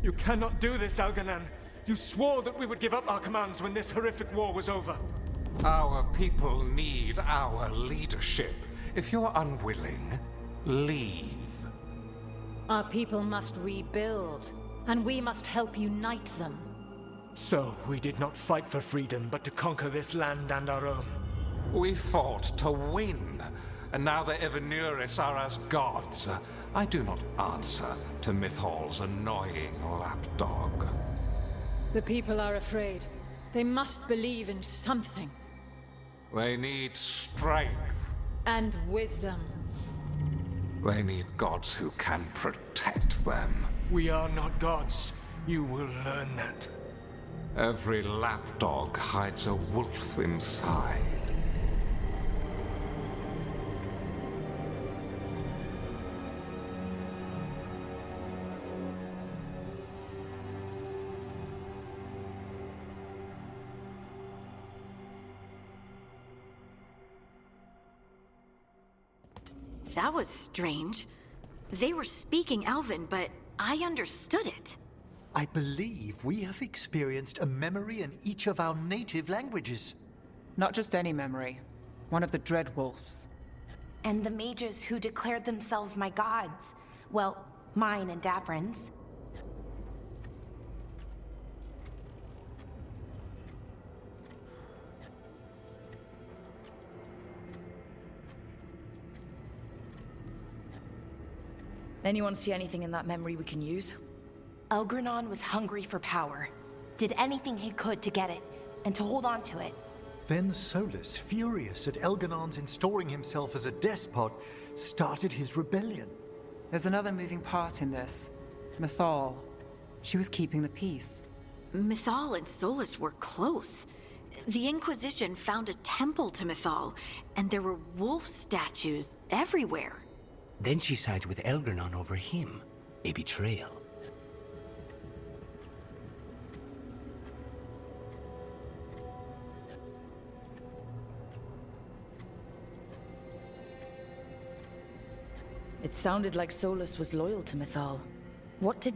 You cannot do this, Algernon. You swore that we would give up our commands when this horrific war was over. Our people need our leadership. If you're unwilling, leave. Our people must rebuild, and we must help unite them. So, we did not fight for freedom, but to conquer this land and our own. We fought to win, and now the Evenuris are as gods. I do not answer to Mythal's annoying lapdog. The people are afraid. They must believe in something. They need strength. And wisdom. They need gods who can protect them. We are not gods. You will learn that. Every lapdog hides a wolf inside. That was strange. They were speaking Elven, but I understood it. I believe we have experienced a memory in each of our native languages. Not just any memory. One of the Dread Wolves. And the mages who declared themselves my gods. Well, mine and Davrin's. Anyone see anything in that memory we can use? Elgranon was hungry for power. Did anything he could to get it, and to hold on to it. Then Solas, furious at Elganon's installing himself as a despot, started his rebellion. There's another moving part in this. Mythal. She was keeping the peace. Mythal and Solas were close. The Inquisition found a temple to Mythal, and there were wolf statues everywhere. Then she sides with Elgranon over him. A betrayal. It sounded like Solas was loyal to Mythal. What did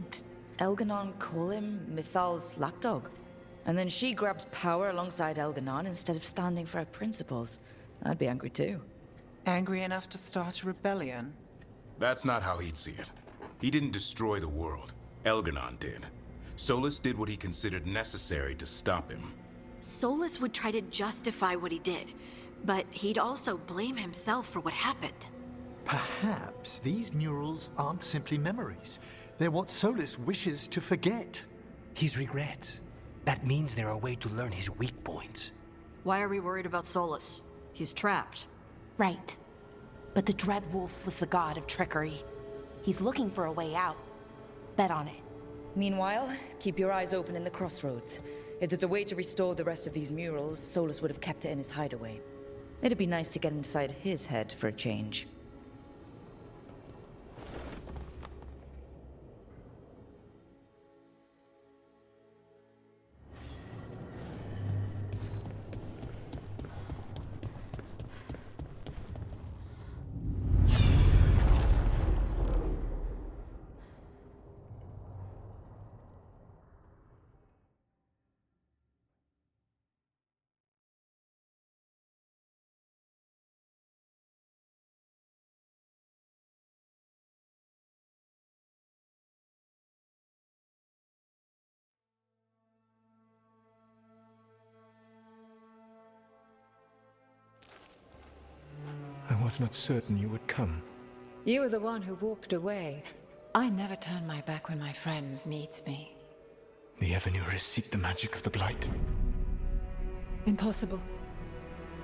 Elganon call him? Mythal's lapdog? And then she grabs power alongside Elganon instead of standing for her principles. I'd be angry too. Angry enough to start a rebellion? That's not how he'd see it. He didn't destroy the world. Elganon did. Solas did what he considered necessary to stop him. Solas would try to justify what he did, but he'd also blame himself for what happened. Perhaps these murals aren't simply memories. They're what Solas wishes to forget. His regrets. That means they're a way to learn his weak points. Why are we worried about Solas? He's trapped. Right. But the Dread Wolf was the god of trickery. He's looking for a way out. Bet on it. Meanwhile, keep your eyes open in the crossroads. If there's a way to restore the rest of these murals, Solas would have kept it in his hideaway. It'd be nice to get inside his head for a change. I was not certain you would come. You were the one who walked away. I never turn my back when my friend needs me. The Evenuris seek the magic of the Blight. Impossible.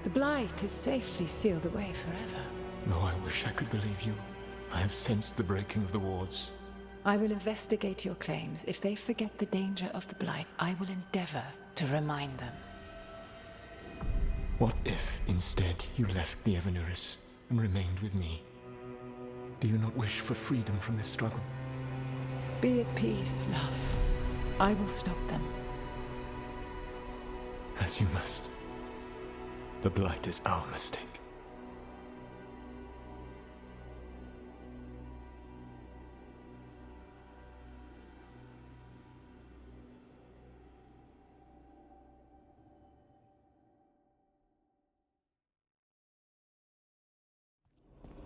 The Blight is safely sealed away forever. Though I wish I could believe you. I have sensed the breaking of the wards. I will investigate your claims. If they forget the danger of the Blight, I will endeavor to remind them. What if, instead, you left the Evenuris and remained with me? Do you not wish for freedom from this struggle? Be at peace, love. I will stop them. As you must. The Blight is our mistake.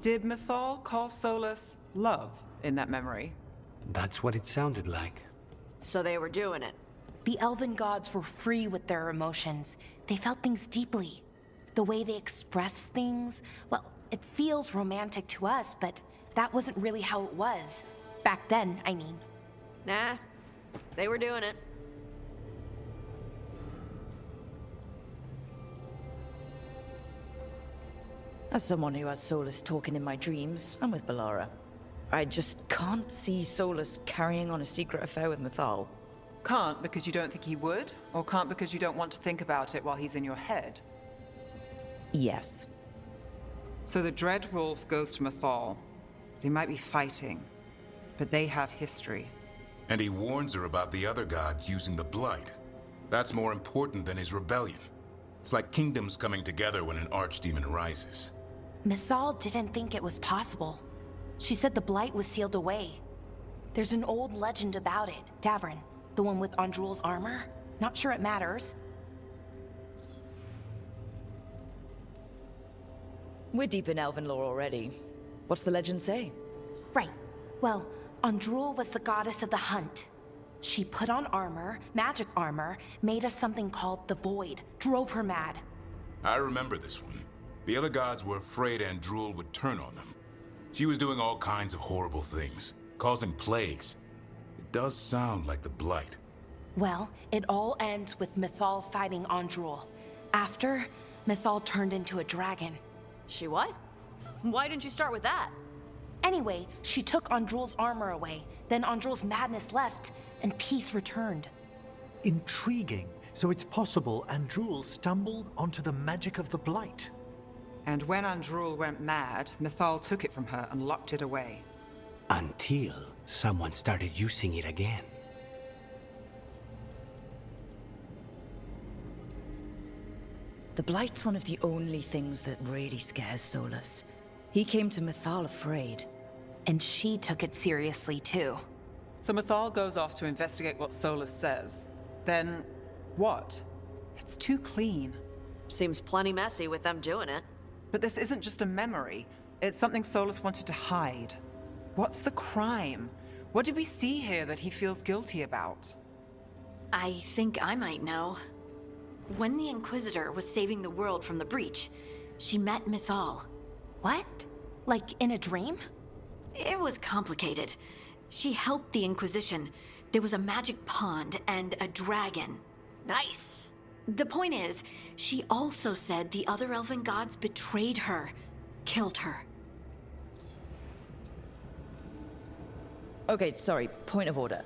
Did Mythal call Solas love in that memory? That's what it sounded like. So they were doing it. The elven gods were free with their emotions. They felt things deeply. The way they express things, well, it feels romantic to us, but that wasn't really how it was. Back then, I mean. Nah, they were doing it. As someone who has Solas talking in my dreams, I'm with Balara. I just can't see Solas carrying on a secret affair with Mythal. Can't because you don't think he would? Or can't because you don't want to think about it while he's in your head? Yes. So the Dread Wolf goes to Mythal. They might be fighting, but they have history. And he warns her about the other god using the Blight. That's more important than his rebellion. It's like kingdoms coming together when an archdemon rises. Mythal didn't think it was possible. She said the Blight was sealed away. There's an old legend about it, Davrin, the one with Andrul's armor. Not sure it matters. We're deep in elven lore already. What's the legend say? Right. Well, Andrul was the goddess of the hunt. She put on armor, magic armor, made us something called the Void, drove her mad. I remember this one. The other gods were afraid Andrul would turn on them. She was doing all kinds of horrible things, causing plagues. It does sound like the Blight. Well, it all ends with Mythal fighting Andrul. After, Mythal turned into a dragon. She what? Why didn't you start with that? Anyway, she took Andrul's armor away, then Andrul's madness left, and peace returned. Intriguing. So it's possible Andrul stumbled onto the magic of the Blight. And when Andrul went mad, Mythal took it from her and locked it away. Until someone started using it again. The Blight's one of the only things that really scares Solas. He came to Mythal afraid. And she took it seriously, too. So Mythal goes off to investigate what Solas says. Then, what? It's too clean. Seems plenty messy with them doing it. But this isn't just a memory. It's something Solas wanted to hide. What's the crime? What did we see here that he feels guilty about? I think I might know. When the Inquisitor was saving the world from the breach, she met Mythal. What? Like in a dream? It was complicated. She helped the Inquisition. There was a magic pond and a dragon. Nice. The point is, she also said the other elven gods betrayed her, killed her. Okay, sorry, point of order.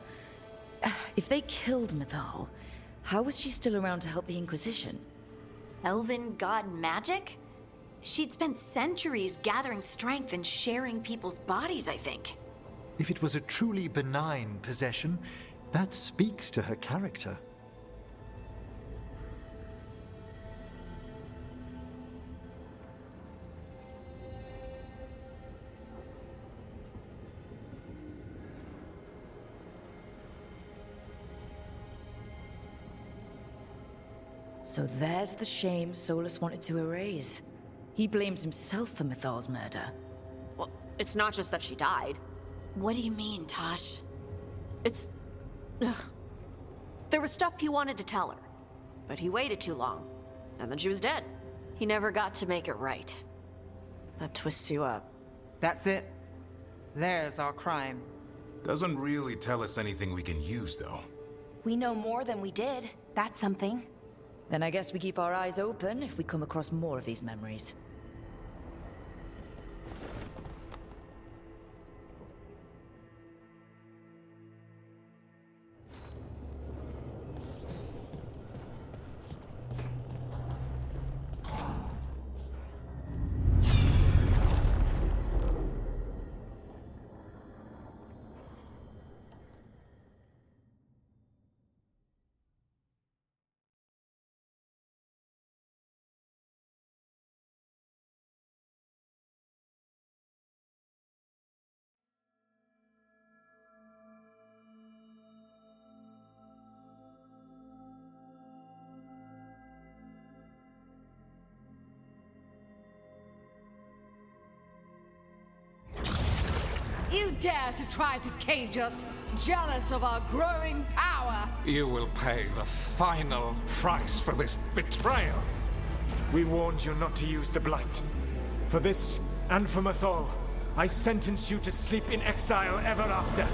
If they killed Mythal, how was she still around to help the Inquisition? Elven god magic? She'd spent centuries gathering strength and sharing people's bodies, I think. If it was a truly benign possession, that speaks to her character. So there's the shame Solas wanted to erase. He blames himself for Mythal's murder. Well, it's not just that she died. What do you mean, Tosh? It's... Ugh. There was stuff he wanted to tell her, but he waited too long, and then she was dead. He never got to make it right. That twists you up. That's it. There's our crime. Doesn't really tell us anything we can use, though. We know more than we did. That's something. Then I guess we keep our eyes open if we come across more of these memories. dare to try to cage us, jealous of our growing power? You will pay the final price for this betrayal. We warned you not to use the Blight. For this, and for Mythal, I sentence you to sleep in exile ever after.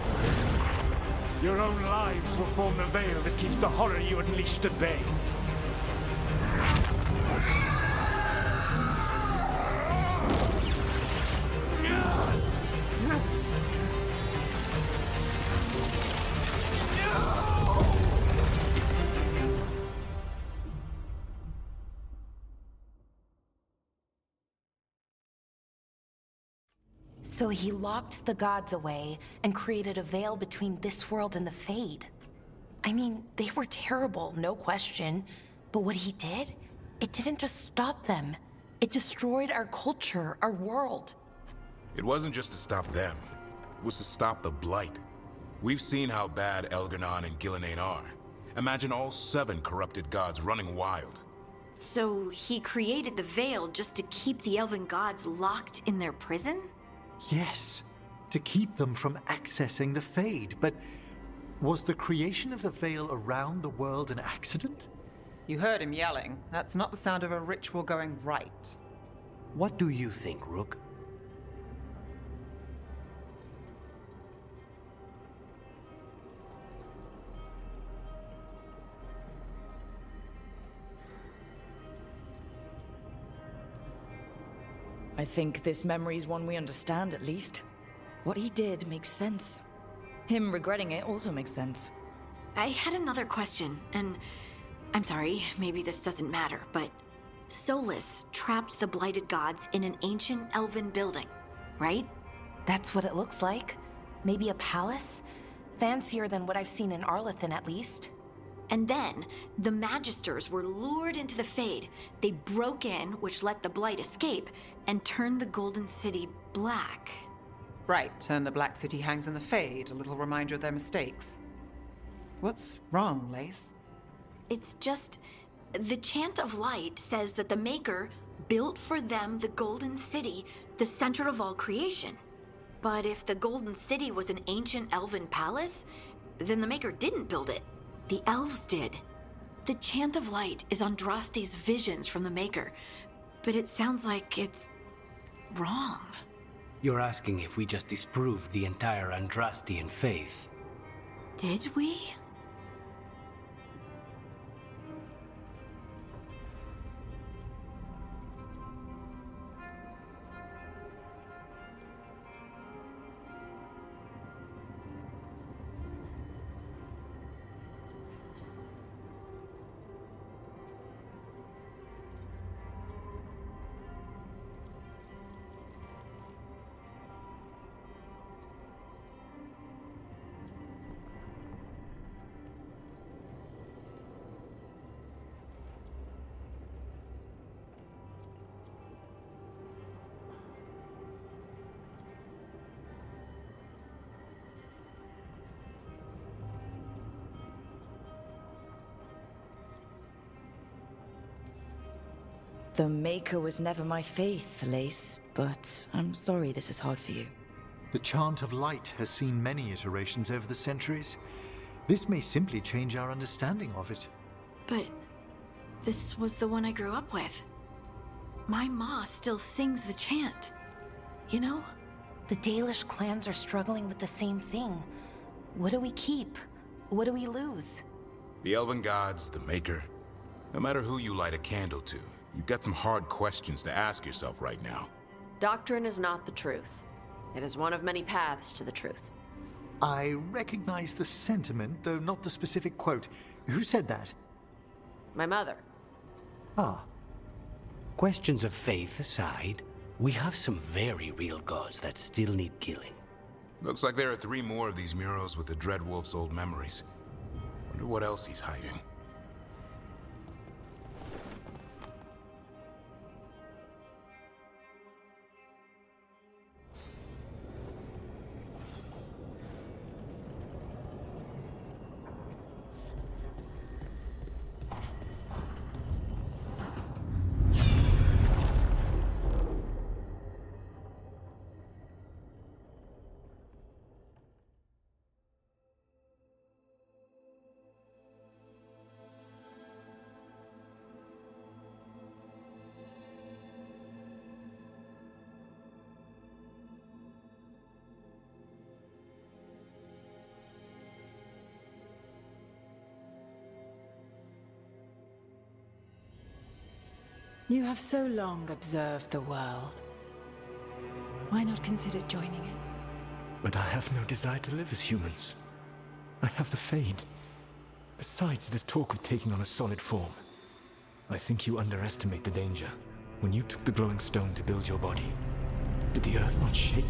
Your own lives will form the veil that keeps the horror you unleashed at bay. So he locked the gods away and created a veil between this world and the Fade. I mean, they were terrible, no question. But what he did, it didn't just stop them. It destroyed our culture, our world. It wasn't just to stop them. It was to stop the Blight. We've seen how bad Elganon and Gillenane are. Imagine all 7 corrupted gods running wild. So he created the Veil just to keep the elven gods locked in their prison? Yes, to keep them from accessing the Fade. But was the creation of the Veil around the world an accident? You heard him yelling. That's not the sound of a ritual going right. What do you think, Rook? I think this memory's one we understand, at least. What he did makes sense. Him regretting it also makes sense. I had another question, and I'm sorry, maybe this doesn't matter, but Solas trapped the blighted gods in an ancient elven building, right? That's what it looks like. Maybe a palace? Fancier than what I've seen in Arlethan, at least. And then, the Magisters were lured into the Fade. They broke in, which let the Blight escape, and turned the Golden City black. Right, and the Black City hangs in the Fade, a little reminder of their mistakes. What's wrong, Lace? It's just, the Chant of Light says that the Maker built for them the Golden City, the center of all creation. But if the Golden City was an ancient elven palace, then the Maker didn't build it. The elves did. The Chant of Light is Andraste's visions from the Maker, but it sounds like it's wrong. You're asking if we just disproved the entire Andrastian faith. Did we? The Maker was never my faith, Lace, but I'm sorry this is hard for you. The Chant of Light has seen many iterations over the centuries. This may simply change our understanding of it. But this was the one I grew up with. My ma still sings the chant. You know? The Dalish clans are struggling with the same thing. What do we keep? What do we lose? The Elven Gods, the Maker. No matter who you light a candle to, you've got some hard questions to ask yourself right now. Doctrine is not the truth. It is one of many paths to the truth. I recognize the sentiment, though not the specific quote. Who said that? My mother. Ah. Questions of faith aside, we have some very real gods that still need killing. Looks like there are 3 more of these murals with the Dreadwolf's old memories. Wonder what else he's hiding. You have so long observed the world. Why not consider joining it? But I have no desire to live as humans. I have the Fade. Besides, this talk of taking on a solid form. I think you underestimate the danger. When you took the glowing stone to build your body, did the earth not shake?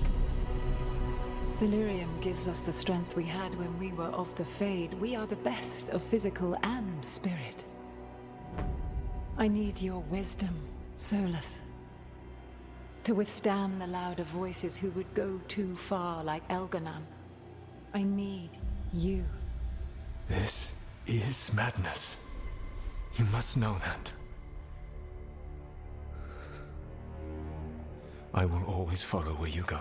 Delirium gives us the strength we had when we were of the Fade. We are the best of physical and spirit. I need your wisdom, Solas. To withstand the louder voices who would go too far like Elganon. I need you. This is madness. You must know that. I will always follow where you go.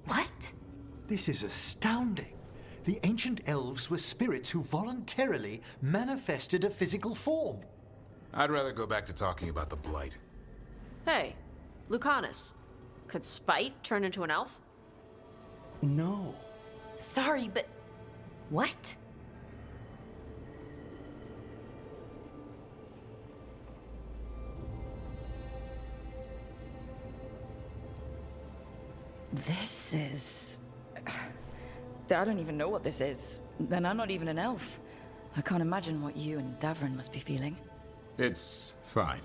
What? This is astounding. The ancient elves were spirits who voluntarily manifested a physical form. I'd rather go back to talking about the Blight. Hey, Lucanus. Could Spite turn into an elf? No. Sorry, but... what? This is... I don't even know what this is. And I'm not even an elf. I can't imagine what you and Davrin must be feeling. It's fine.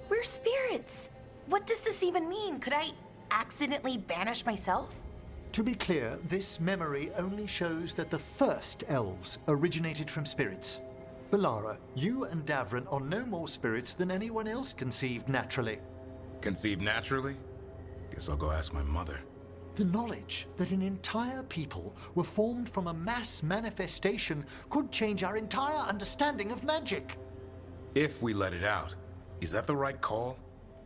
We're spirits. What does this even mean? Could I accidentally banish myself? To be clear, this memory only shows that the first elves originated from spirits. Balara, you and Davrin are no more spirits than anyone else conceived naturally. Conceived naturally? Guess I'll go ask my mother. The knowledge that an entire people were formed from a mass manifestation could change our entire understanding of magic. If we let it out, is that the right call?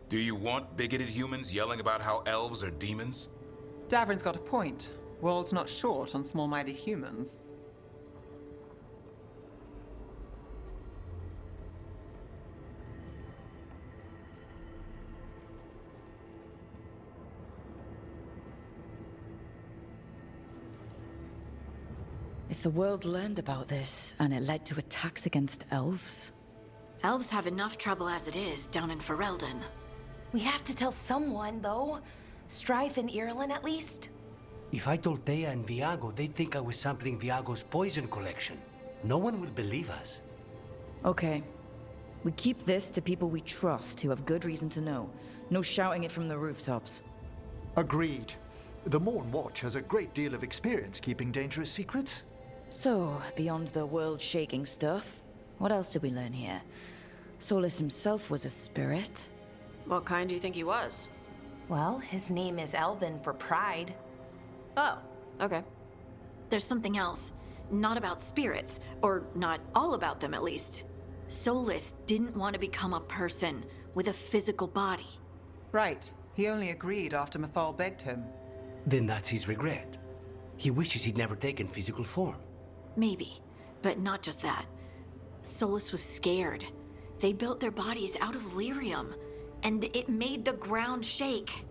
Do you want bigoted humans yelling about how elves are demons? Davrin's got a point. World's not short on small-minded humans. If the world learned about this, and it led to attacks against elves... Elves have enough trouble as it is down in Ferelden. We have to tell someone, though. Strife and Irulan, at least. If I told Thea and Viago, they'd think I was sampling Viago's poison collection. No one would believe us. Okay. We keep this to people we trust, who have good reason to know. No shouting it from the rooftops. Agreed. The Morn Watch has a great deal of experience keeping dangerous secrets. So, beyond the world-shaking stuff, what else did we learn here? Solas himself was a spirit. What kind do you think he was? Well, his name is Elven for pride. Oh, okay. There's something else. Not about spirits, or not all about them at least. Solas didn't want to become a person with a physical body. Right. He only agreed after Mythal begged him. Then that's his regret. He wishes he'd never taken physical form. Maybe, but not just that. Solas was scared. They built their bodies out of lyrium, and it made the ground shake.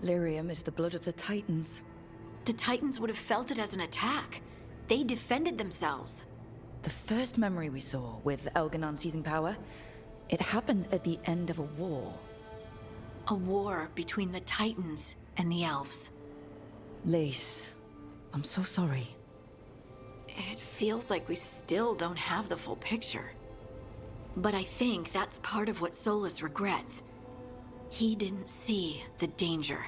Lyrium is the blood of the Titans. The Titans would have felt it as an attack. They defended themselves. The first memory we saw, with Elganon seizing power, it happened at the end of a war. A war between the Titans and the Elves. Lace, I'm so sorry. It feels like we still don't have the full picture. But I think that's part of what Solas regrets. He didn't see the danger.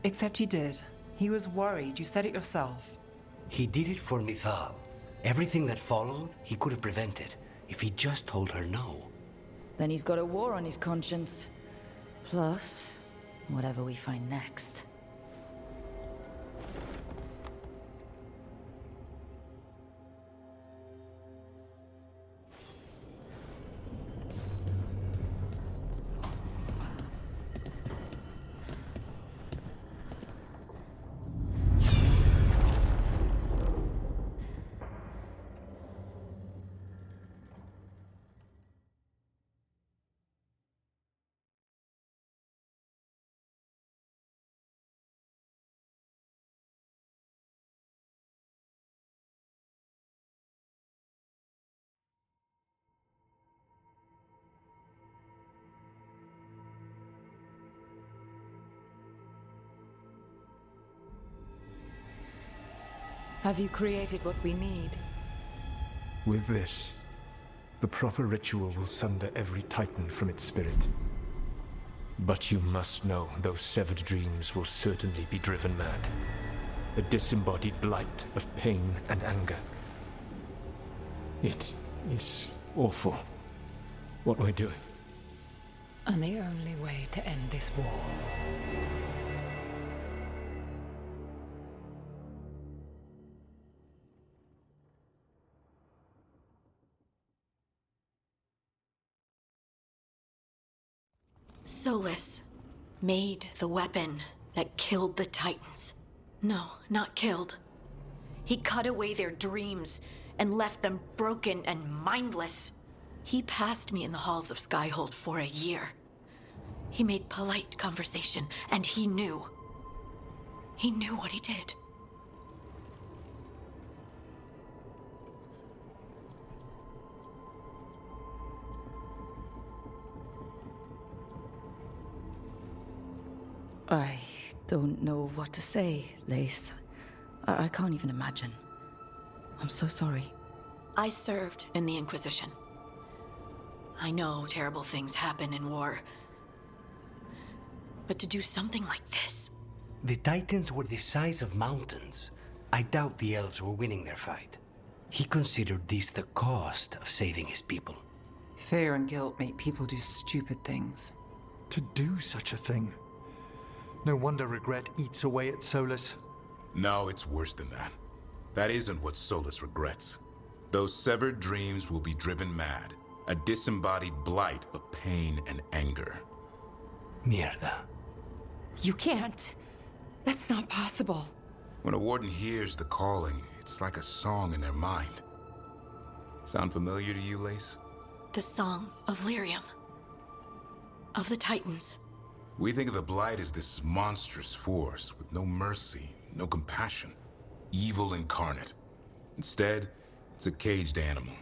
Except he did. He was worried, you said it yourself. He did it for Mythal. Everything that followed, he could have prevented, if he just told her no. Then he's got a war on his conscience. Plus, whatever we find next. Have you created what we need? With this, the proper ritual will sunder every Titan from its spirit. But you must know those severed dreams will certainly be driven mad. A disembodied blight of pain and anger. It is awful what we're doing. And the only way to end this war. Solas made the weapon that killed the Titans. No, not killed. He cut away their dreams and left them broken and mindless. He passed me in the halls of Skyhold for a year. He made polite conversation, and he knew. He knew what he did. I don't know what to say, Lace. I can't even imagine. I'm so sorry. I served in the Inquisition. I know terrible things happen in war. But to do something like this... The Titans were the size of mountains. I doubt the elves were winning their fight. He considered this the cost of saving his people. Fear and guilt make people do stupid things. To do such a thing. No wonder regret eats away at Solas. No, it's worse than that. That isn't what Solas regrets. Those severed dreams will be driven mad. A disembodied blight of pain and anger. Mierda. You can't. That's not possible. When a warden hears the calling, it's like a song in their mind. Sound familiar to you, Lace? The Song of Lyrium. Of the Titans. We think of the Blight as this monstrous force with no mercy, no compassion. Evil incarnate. Instead, it's a caged animal.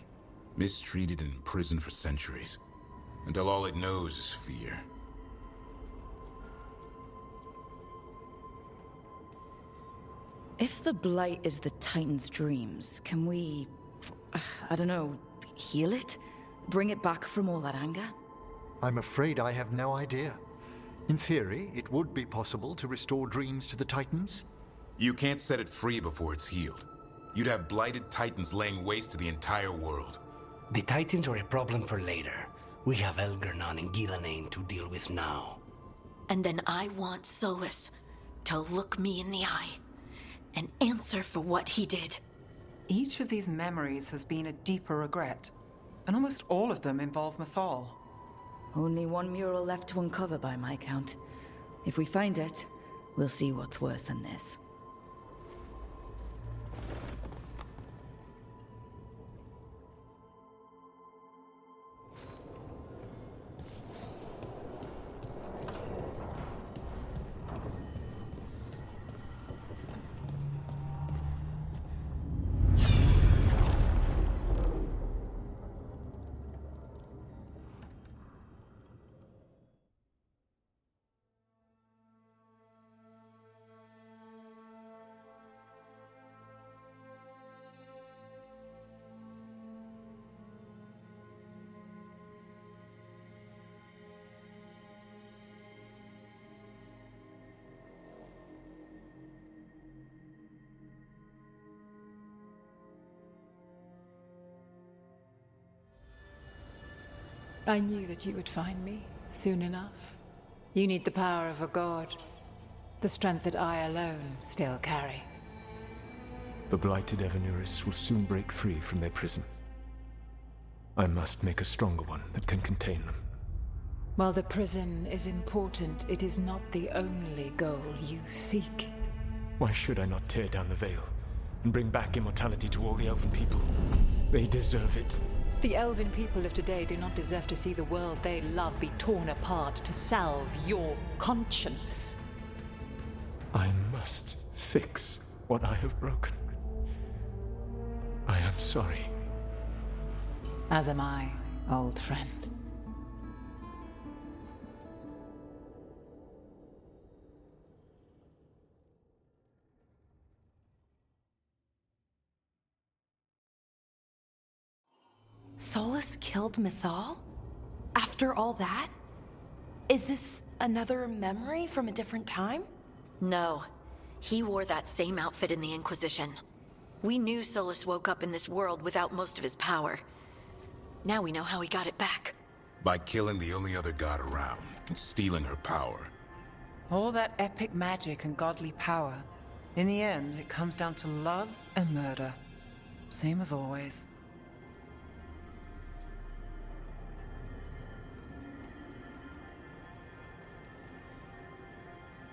Mistreated and imprisoned for centuries. Until all it knows is fear. If the Blight is the Titan's dreams, can we... I don't know, heal it? Bring it back from all that anger? I'm afraid I have no idea. In theory, it would be possible to restore dreams to the Titans. You can't set it free before it's healed. You'd have blighted Titans laying waste to the entire world. The Titans are a problem for later. We have Elgernon and Gillanane to deal with now. And then I want Solas to look me in the eye and answer for what he did. Each of these memories has been a deeper regret, and almost all of them involve Mythal. Only one mural left to uncover by my count. If we find it, we'll see what's worse than this. I knew that you would find me soon enough. You need the power of a god, the strength that I alone still carry. The blighted Evanuris will soon break free from their prison. I must make a stronger one that can contain them. While the prison is important, it is not the only goal you seek. Why should I not tear down the veil and bring back immortality to all the Elven people? They deserve it. The Elven people of today do not deserve to see the world they love be torn apart to salve your conscience. I must fix what I have broken. I am sorry. As am I, old friend. Solas killed Mythal? After all that? Is this another memory from a different time? No. He wore that same outfit in the Inquisition. We knew Solas woke up in this world without most of his power. Now we know how he got it back. By killing the only other god around and stealing her power. All that epic magic and godly power. In the end, it comes down to love and murder. Same as always.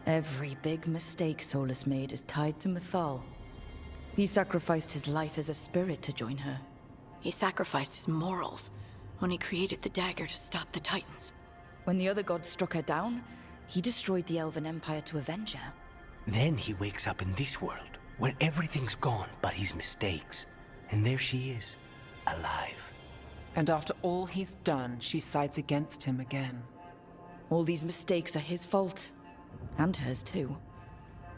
Every big mistake Solas made is tied to Mythal. He sacrificed his life as a spirit to join her. He sacrificed his morals when he created the dagger to stop the Titans. When the other gods struck her down, he destroyed the Elven Empire to avenge her. Then he wakes up in this world, where everything's gone but his mistakes. And there she is, alive. And after all he's done, she sides against him again. All these mistakes are his fault. And hers too.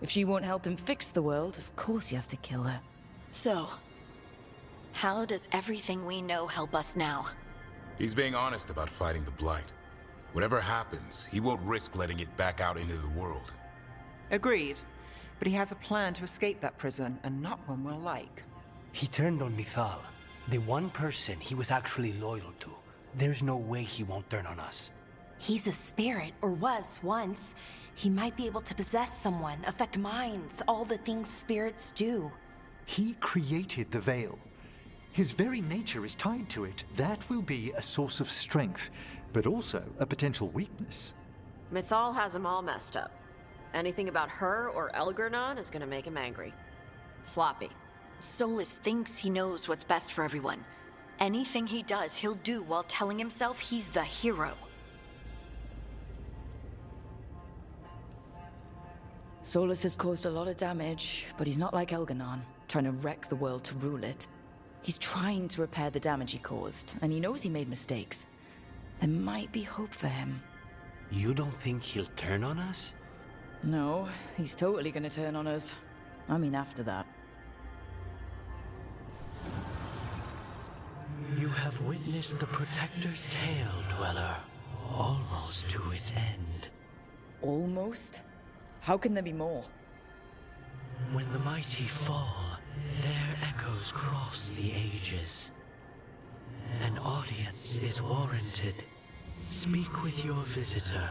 If she won't help him fix the world, of course he has to kill her. So, how does everything we know help us now? He's being honest about fighting the Blight. Whatever happens, he won't risk letting it back out into the world. Agreed. But he has a plan to escape that prison, and not one we'll like. He turned on Mythal, the one person he was actually loyal to. There's no way he won't turn on us. He's a spirit, or was once. He might be able to possess someone, affect minds, all the things spirits do. He created the Veil. His very nature is tied to it. That will be a source of strength, but also a potential weakness. Mythal has him all messed up. Anything about her or Elgernon is gonna make him angry. Sloppy. Solas thinks he knows what's best for everyone. Anything he does, he'll do while telling himself he's the hero. Solas has caused a lot of damage, but he's not like Elgernon, trying to wreck the world to rule it. He's trying to repair the damage he caused, and he knows he made mistakes. There might be hope for him. You don't think he'll turn on us? No, he's totally gonna turn on us. I mean, after that. You have witnessed the Protector's tale, Dweller, almost to its end. Almost? How can there be more? When the mighty fall, their echoes cross the ages. An audience is warranted. Speak with your visitor.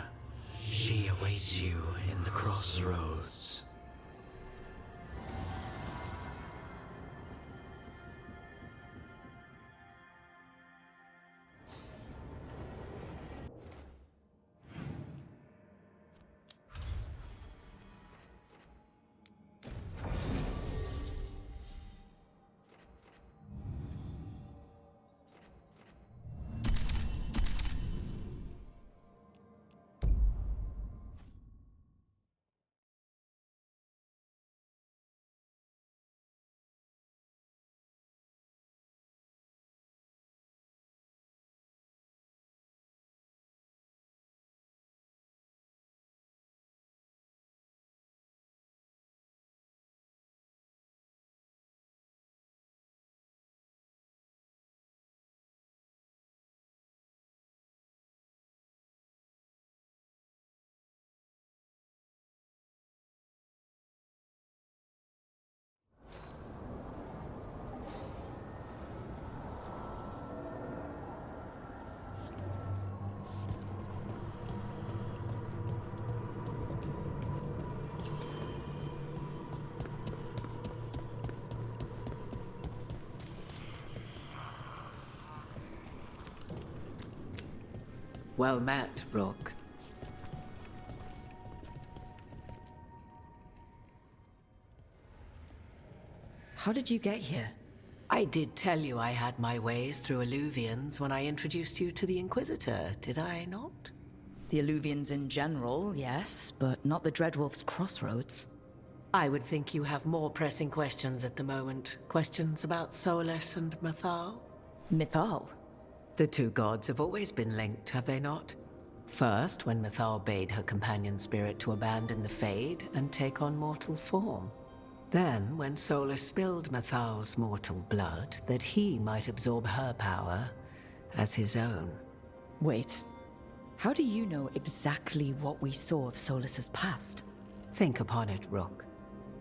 She awaits you in the crossroads. Well met, Rook. How did you get here? I did tell you I had my ways through Illuvians when I introduced you to the Inquisitor, did I not? The Illuvians in general, yes, but not the Dreadwolf's crossroads. I would think you have more pressing questions at the moment. Questions about Solas and Mythal? Mythal? The two gods have always been linked, have they not? First, when Mythal bade her companion spirit to abandon the Fade and take on mortal form. Then, when Solas spilled Mythal's mortal blood, that he might absorb her power, as his own. Wait, how do you know exactly what we saw of Solas's past? Think upon it, Rook.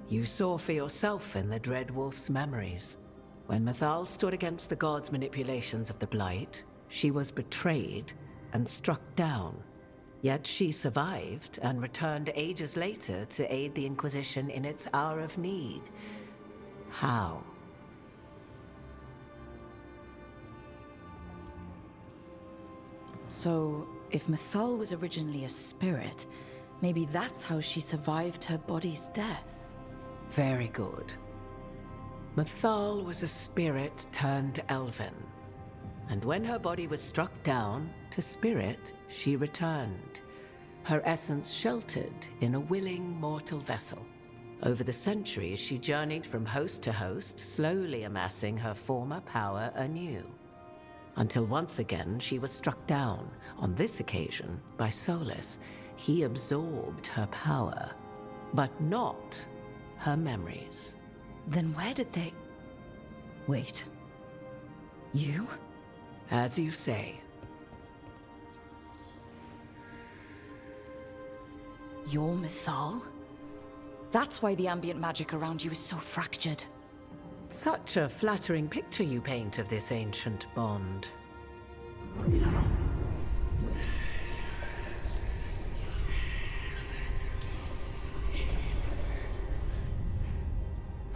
You saw for yourself in the Dread Wolf's memories. When Mythal stood against the gods' manipulations of the Blight, she was betrayed and struck down. Yet she survived and returned ages later to aid the Inquisition in its hour of need. How? So, if Mythal was originally a spirit, maybe that's how she survived her body's death. Very good. Mythal was a spirit turned elven. And when her body was struck down, to spirit, she returned. Her essence sheltered in a willing mortal vessel. Over the centuries, she journeyed from host to host, slowly amassing her former power anew. Until once again, she was struck down, on this occasion, by Solas. He absorbed her power, but not her memories. Then where did they... Wait. You? As you say. You're Mythal? That's why the ambient magic around you is so fractured. Such a flattering picture you paint of this ancient bond.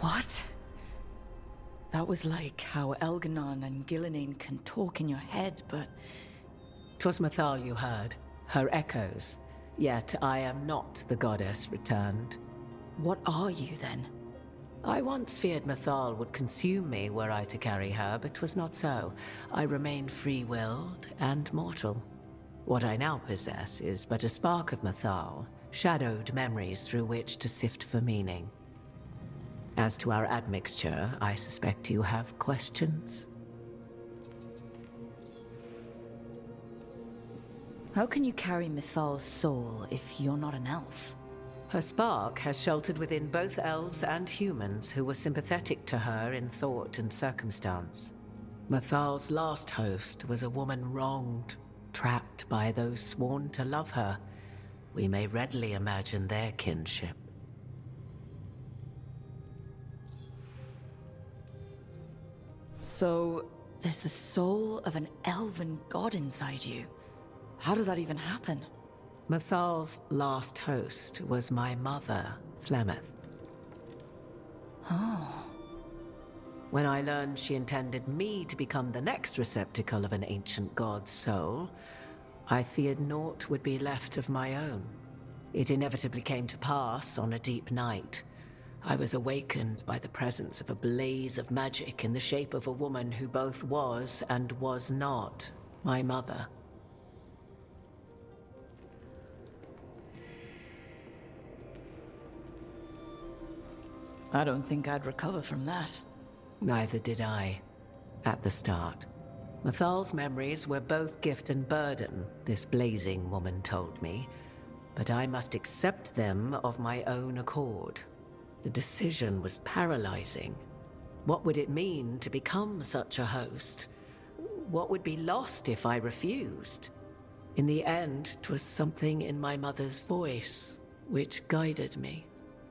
What? That was like how Elganon and Gillenane can talk in your head, but... 'Twas Mythal you heard, her echoes. Yet I am not the goddess returned. What are you then? I once feared Mythal would consume me were I to carry her, but 'twas not so. I remain free-willed and mortal. What I now possess is but a spark of Mythal, shadowed memories through which to sift for meaning. As to our admixture, I suspect you have questions. How can you carry Mythal's soul if you're not an elf? Her spark has sheltered within both elves and humans who were sympathetic to her in thought and circumstance. Mythal's last host was a woman wronged, trapped by those sworn to love her. We may readily imagine their kinship. So, there's the soul of an elven god inside you. How does that even happen? Mythal's last host was my mother, Flemeth. Oh. When I learned she intended me to become the next receptacle of an ancient god's soul, I feared naught would be left of my own. It inevitably came to pass on a deep night. I was awakened by the presence of a blaze of magic in the shape of a woman who both was and was not my mother. I don't think I'd recover from that. Neither did I, at the start. Mythal's memories were both gift and burden, this blazing woman told me, but I must accept them of my own accord. The decision was paralyzing. What would it mean to become such a host? What would be lost if I refused? In the end, 'twas something in my mother's voice which guided me.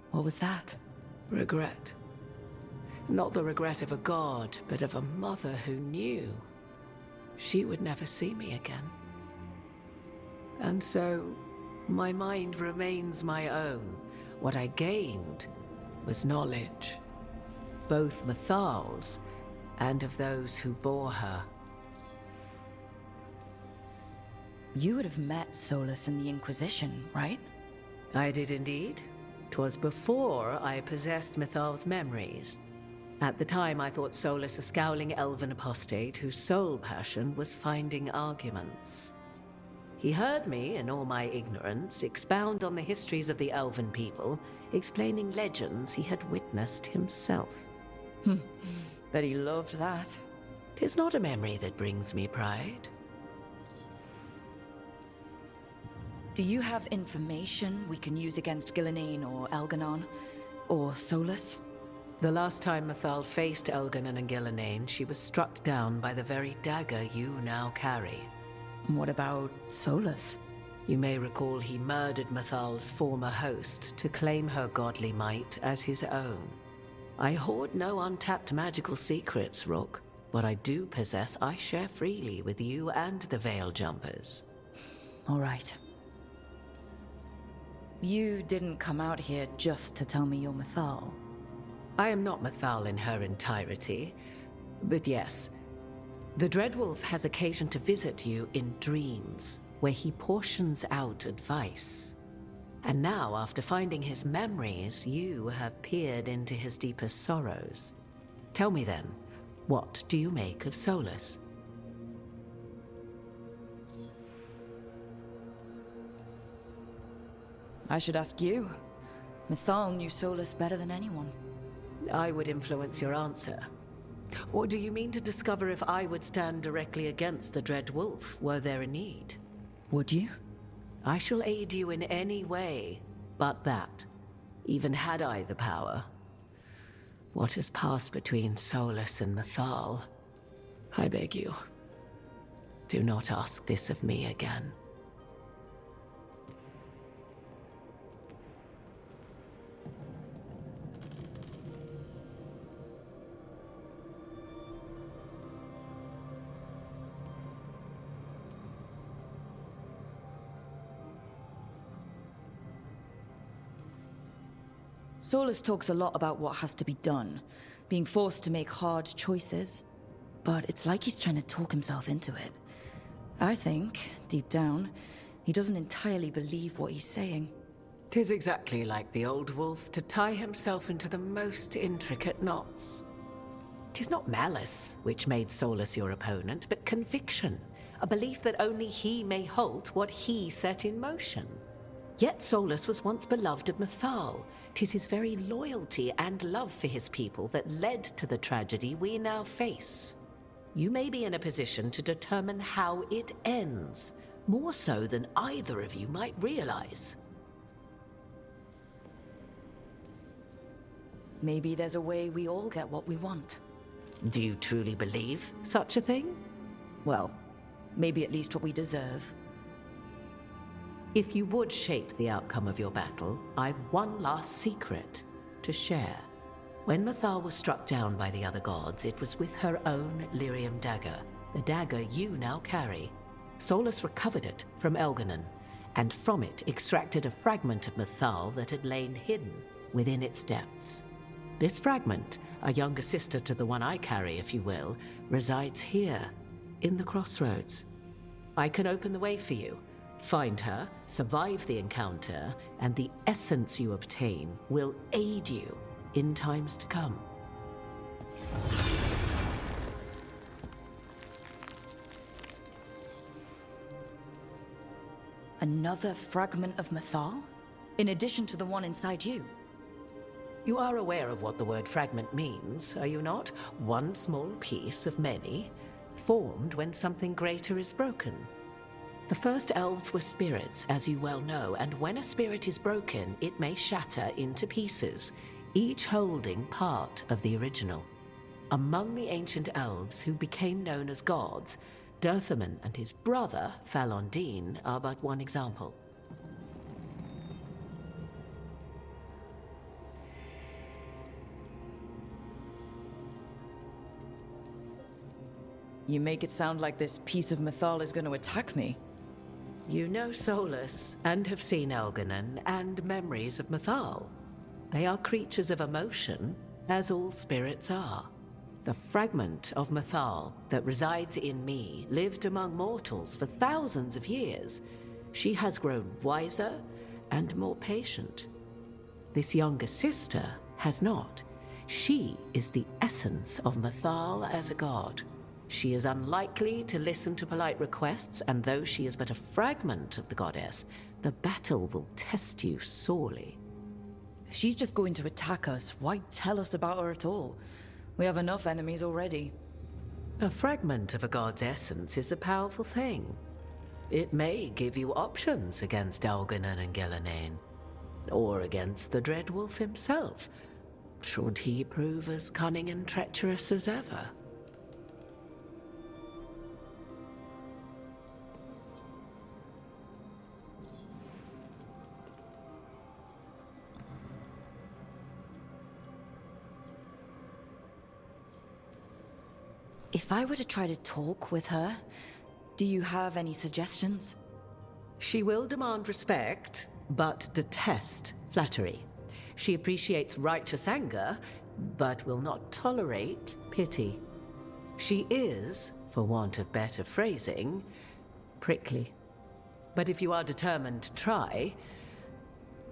What was that? Regret. Not the regret of a god, but of a mother who knew she would never see me again. And so, my mind remains my own. What I gained was knowledge, both Mythal's and of those who bore her. You would have met Solas in the Inquisition, right? I did indeed. 'Twas before I possessed Mythal's memories. At the time, I thought Solas a scowling elven apostate whose sole passion was finding arguments. He heard me, in all my ignorance, expound on the histories of the elven people, explaining legends he had witnessed himself. Bet he loved that. 'Tis not a memory that brings me pride. Do you have information we can use against Gillenane or Elganon? Or Solas? The last time Mythal faced Elganon and Gillenane, she was struck down by the very dagger you now carry. What about Solas? You may recall he murdered Mythal's former host to claim her godly might as his own. I hoard no untapped magical secrets, Rook. What I do possess, I share freely with you and the Veil Jumpers. All right. You didn't come out here just to tell me you're Mythal. I am not Mythal in her entirety, but yes, the Dreadwolf has occasion to visit you in dreams, where he portions out advice. And now, after finding his memories, you have peered into his deepest sorrows. Tell me then, what do you make of Solas? I should ask you. Mythal knew Solas better than anyone. I would influence your answer. Or do you mean to discover if I would stand directly against the Dread Wolf were there a need? Would you? I shall aid you in any way but that, even had I the power. What has passed between Solas and Mythal? I beg you, do not ask this of me again. Solas talks a lot about what has to be done, being forced to make hard choices. But it's like he's trying to talk himself into it. I think, deep down, he doesn't entirely believe what he's saying. 'Tis exactly like the old wolf to tie himself into the most intricate knots. 'Tis not malice which made Solas your opponent, but conviction, a belief that only he may halt what he set in motion. Yet Solas was once beloved of Mythal. 'Tis his very loyalty and love for his people that led to the tragedy we now face. You may be in a position to determine how it ends, more so than either of you might realize. Maybe there's a way we all get what we want. Do you truly believe such a thing? Well, maybe at least what we deserve. If you would shape the outcome of your battle, I've one last secret to share. When Mythal was struck down by the other gods, it was with her own lyrium dagger, the dagger you now carry. Solas recovered it from Elganon, and from it extracted a fragment of Mythal that had lain hidden within its depths. This fragment, a younger sister to the one I carry, if you will, resides here, in the crossroads. I can open the way for you. Find her, survive the encounter, and the essence you obtain will aid you in times to come. Another fragment of Mythal? In addition to the one inside you? You are aware of what the word fragment means, are you not? One small piece of many, formed when something greater is broken. The first elves were spirits, as you well know, and when a spirit is broken, it may shatter into pieces, each holding part of the original. Among the ancient elves who became known as gods, Dirthaman and his brother, Falondine, are but one example. You make it sound like this piece of Mythal is going to attack me. You know Solas, and have seen Elganon, and memories of Mythal. They are creatures of emotion, as all spirits are. The fragment of Mythal that resides in me lived among mortals for thousands of years. She has grown wiser and more patient. This younger sister has not. She is the essence of Mythal as a god. She is unlikely to listen to polite requests, and though she is but a fragment of the goddess, the battle will test you sorely. If she's just going to attack us, why tell us about her at all? We have enough enemies already. A fragment of a god's essence is a powerful thing. It may give you options against Elganon and Gillenane, or against the Dreadwolf himself. should he prove as cunning and treacherous as ever. If I were to try to talk with her, do you have any suggestions? She will demand respect, but detest flattery. She appreciates righteous anger, but will not tolerate pity. She is, for want of better phrasing, prickly. But if you are determined to try,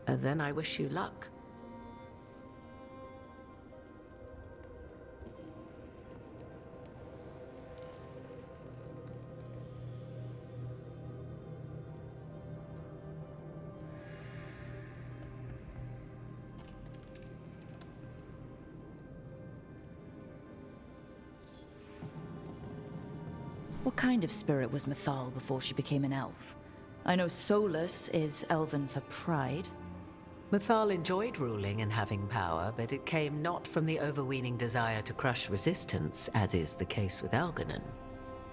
then I wish you luck. What kind of spirit was Mythal before she became an elf? I know Solas is elven for pride. Mythal enjoyed ruling and having power, but it came not from the overweening desire to crush resistance, as is the case with Elganon.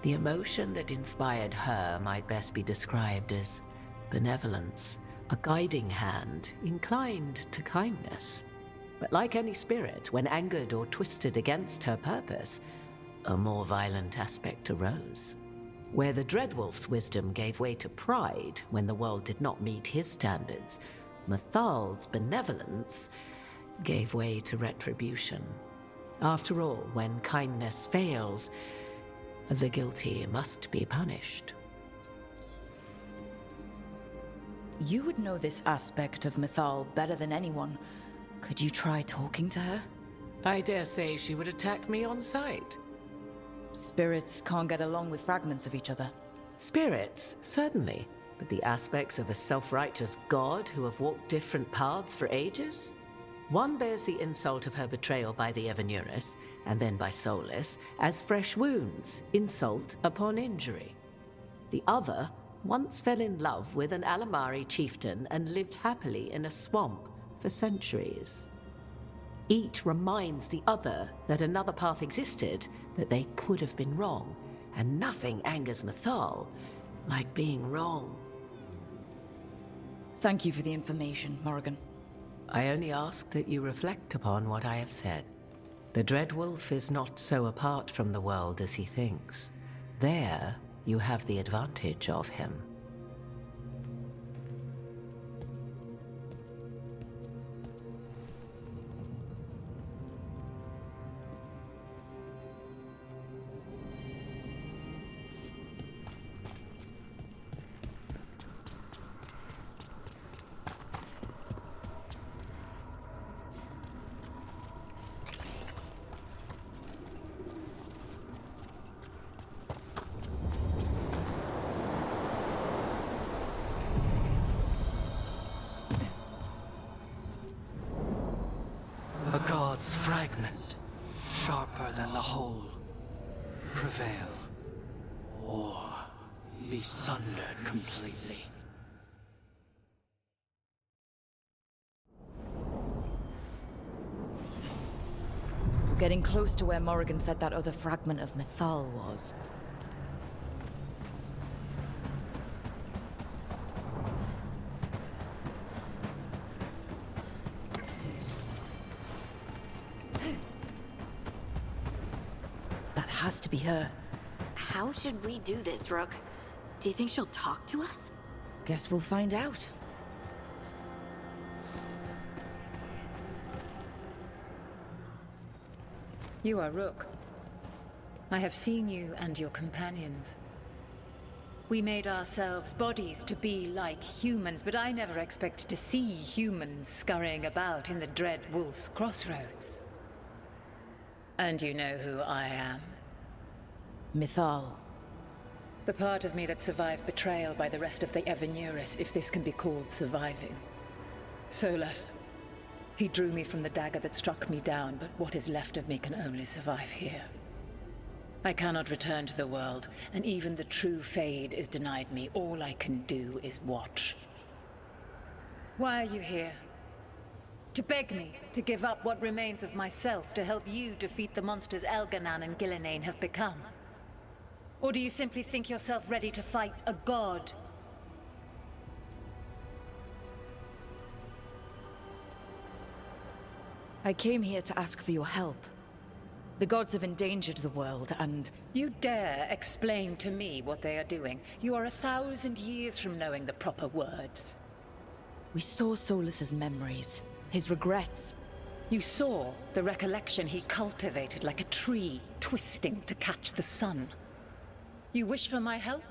The emotion that inspired her might best be described as benevolence, a guiding hand inclined to kindness. But like any spirit, when angered or twisted against her purpose, a more violent aspect arose. Where the Dreadwolf's wisdom gave way to pride when the world did not meet his standards, Mythal's benevolence gave way to retribution. After all, when kindness fails, the guilty must be punished. You would know this aspect of Mythal better than anyone. Could you try talking to her? I dare say she would attack me on sight. Spirits can't get along with fragments of each other. Spirits, certainly. But the aspects of a self-righteous god who have walked different paths for ages? One bears the insult of her betrayal by the Evanuris, and then by Solas, as fresh wounds, insult upon injury. The other once fell in love with an Alamari chieftain and lived happily in a swamp for centuries. Each reminds the other that another path existed, that they could have been wrong, and nothing angers Mythal like being wrong. Thank you for the information, Morrigan. I only ask that you reflect upon what I have said. The Dreadwolf is not so apart from the world as he thinks. There, you have the advantage of him. A god's fragment, sharper than the whole. Prevail, or be sundered completely. We're getting close to where Morrigan said that other fragment of Mythal was. Has to be her. How should we do this, Rook? Do you think she'll talk to us? Guess we'll find out. You are Rook. I have seen you and your companions. We made ourselves bodies to be like humans, but I never expected to see humans scurrying about in the Dread Wolf's crossroads. And you know who I am? Mythal. The part of me that survived betrayal by the rest of the Evanuris, if this can be called surviving. Solas. He drew me from the dagger that struck me down, but what is left of me can only survive here. I cannot return to the world, and even the true Fade is denied me. All I can do is watch. Why are you here? To beg me to give up what remains of myself to help you defeat the monsters Elganan and Gillenane have become? Or do you simply think yourself ready to fight a god? I came here to ask for your help. The gods have endangered the world, and... You dare explain to me what they are doing? You are 1,000 years from knowing the proper words. We saw Solas's memories, his regrets. You saw the recollection he cultivated like a tree, twisting to catch the sun. You wish for my help?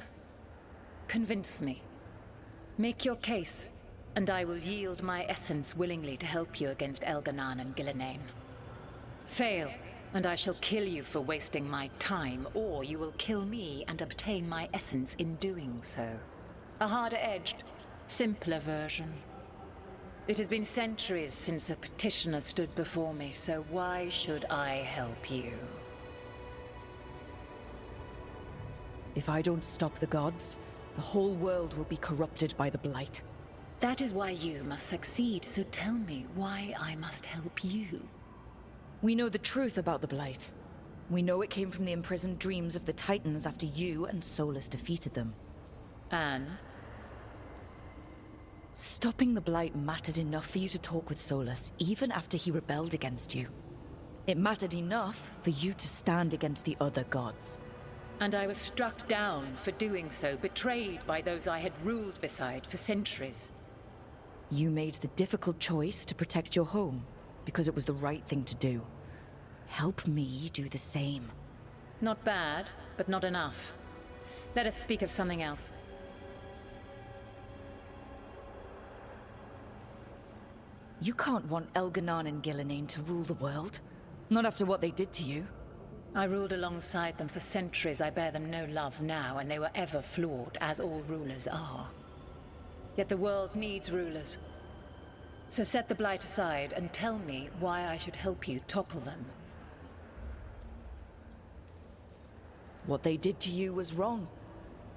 Convince me. Make your case, and I will yield my essence willingly to help you against Elganan and Gillenane. Fail, and I shall kill you for wasting my time, or you will kill me and obtain my essence in doing so. A harder-edged, simpler version. It has been centuries since a petitioner stood before me, so why should I help you? If I don't stop the gods, the whole world will be corrupted by the Blight. That is why you must succeed, so tell me why I must help you. We know the truth about the Blight. We know it came from the imprisoned dreams of the Titans after you and Solas defeated them. And? Stopping the Blight mattered enough for you to talk with Solas, even after he rebelled against you. It mattered enough for you to stand against the other gods. And I was struck down for doing so, betrayed by those I had ruled beside for centuries. You made the difficult choice to protect your home, because it was the right thing to do. Help me do the same. Not bad, but not enough. Let us speak of something else. You can't want Elganan and Gillenane to rule the world. Not after what they did to you. I ruled alongside them for centuries. I bear them no love now, and they were ever flawed, as all rulers are. Yet the world needs rulers. So set the Blight aside and tell me why I should help you topple them. What they did to you was wrong.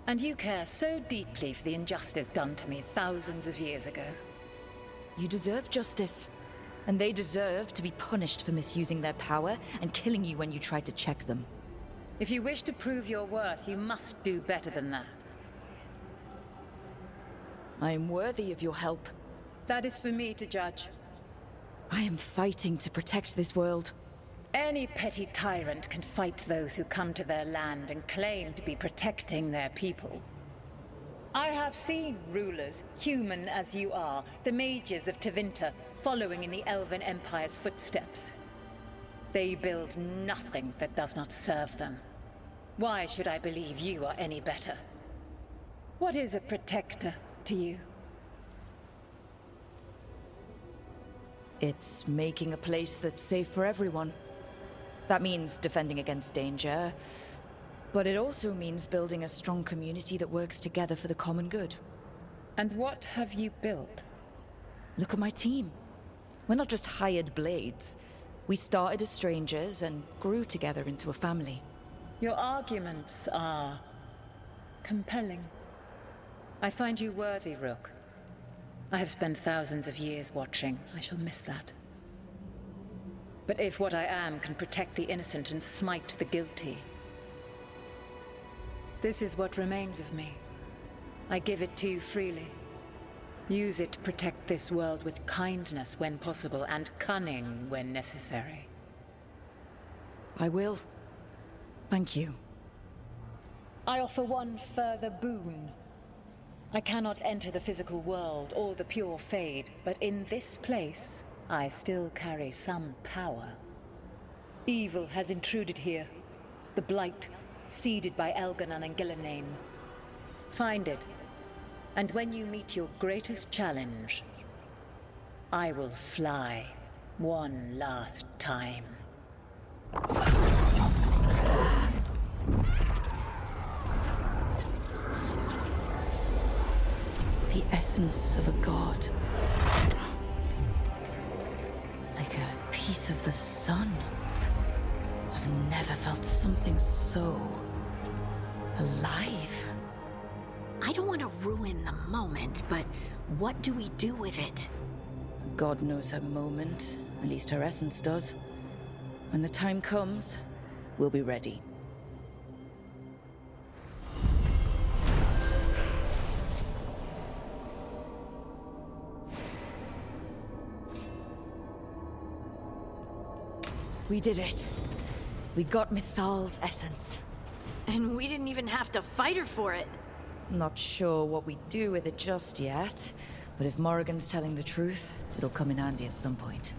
And you care so deeply for the injustice done to me thousands of years ago. You deserve justice. And they deserve to be punished for misusing their power and killing you when you tried to check them. If you wish to prove your worth, you must do better than that. I am worthy of your help. That is for me to judge. I am fighting to protect this world. Any petty tyrant can fight those who come to their land and claim to be protecting their people. I have seen rulers, human as you are, the mages of Tevinter, following in the Elven Empire's footsteps. They build nothing that does not serve them. Why should I believe you are any better? What is a protector to you? It's making a place that's safe for everyone. That means defending against danger, but it also means building a strong community that works together for the common good. And what have you built? Look at my team. We're not just hired blades. We started as strangers and grew together into a family. Your arguments are compelling. I find you worthy, Rook. I have spent thousands of years watching. I shall miss that. But if what I am can protect the innocent and smite the guilty, this is what remains of me. I give it to you freely. Use it to protect this world with kindness when possible and cunning when necessary. I will. Thank you. I offer one further boon. I cannot enter the physical world or the pure Fade, but in this place, I still carry some power. Evil has intruded here. The Blight, seeded by Elganan and Gillenane. Find it, and when you meet your greatest challenge, I will fly one last time. The essence of a god. Like a piece of the sun. I've never felt something so alive. I don't want to ruin the moment, but what do we do with it? God knows her moment. At least her essence does. When the time comes, we'll be ready. We did it. We got Mythal's essence. And we didn't even have to fight her for it. Not sure what we do with it just yet, but if Morrigan's telling the truth, it'll come in handy at some point.